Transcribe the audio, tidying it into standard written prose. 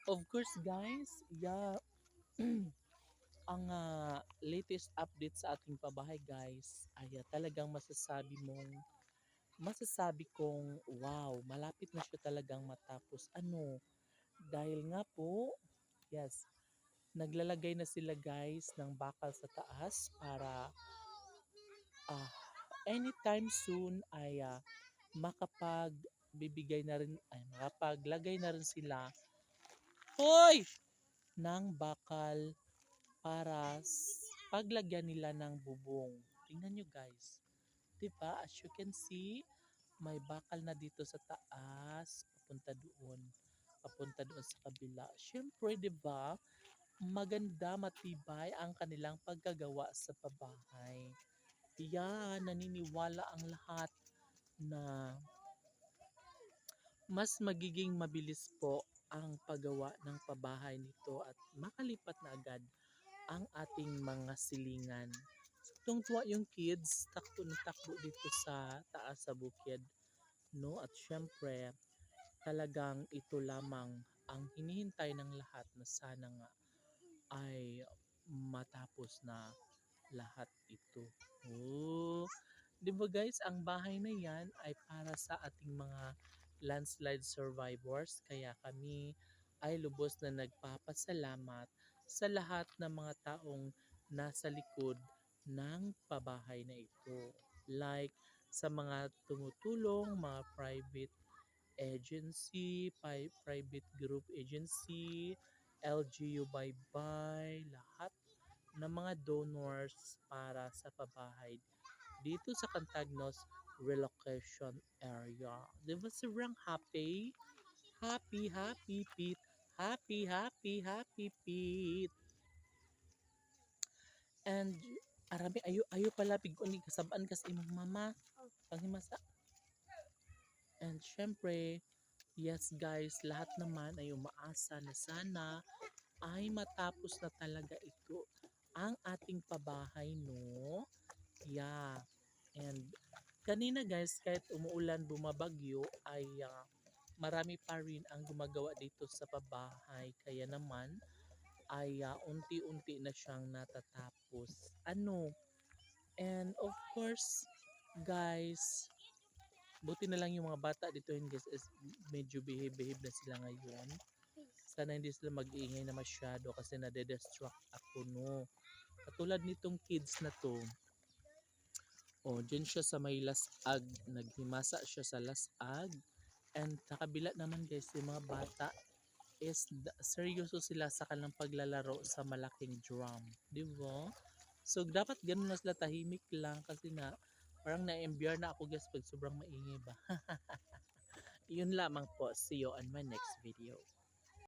Of course guys, yeah, ang latest update sa ating pabahay guys ay talagang masasabi kong wow, malapit na siya talagang matapos. Ano? Dahil nga po, yes, naglalagay na sila guys ng bakal sa taas para ah, anytime soon ay makapaglagay na rin sila hoy ng bakal para paglagyan nila ng bubong. Tingnan nyo guys. 'Di ba? As you can see, may bakal na dito sa taas, papunta doon sa kabila. Syempre, 'di ba? Maganda, matibay ang kanilang paggagawa sa pabahay. Yan, naniniwala ang lahat na mas magiging mabilis po ang paggawa ng pabahay nito at makalipat na agad ang ating mga silingan. Tuwang-tuwa yung kids, takbo na takbo dito sa taas sa bukid, no? At syempre, talagang ito lamang ang hinihintay ng lahat na sana nga ay matapos na lahat ito. Oh, 'di ba guys, ang bahay na 'yan ay para sa ating mga landslide survivors kaya kami ay lubos na nagpapasalamat sa lahat ng mga taong nasa likod ng pabahay na ito. Like sa mga tumutulong, mga private agency, private group agency, LGU Bye-Bye, lahat ng mga donors para sa pabahay dito sa Cantagnos relocation area. Di ba sobrang happy? Happy, happy, Pete. Happy, happy, happy, Pete. And arami ayo pala bigon ni kasabaan kas imong mama. Panghimasa. And syempre, yes guys, lahat naman ay umaasa na sana ay matapos na talaga ito ang ating pabahay, no? Yeah. And kanina guys, kahit umuulan, bumabagyo, ay marami pa rin ang gumagawa dito sa pabahay. Kaya naman ay unti-unti na siyang natatapos. Ano? And of course, guys, buti na lang yung mga bata dito yun guys is medyo behave na sila ngayon. Sana hindi sila mag-iingay na masyado kasi nade-distract ako, no. Katulad nitong kids na to. Oh, dyan siya sa may lasag. Naghimasa siya sa lasag. And sa kabila naman guys, yung mga bata is seryoso sila sa kanilang paglalaro sa malaking drum. Di ba? So, dapat ganun na sila tahimik lang kasi na parang na-embiar na ako guys pag sobrang maingay ba. Yun lamang po. See you on my next video.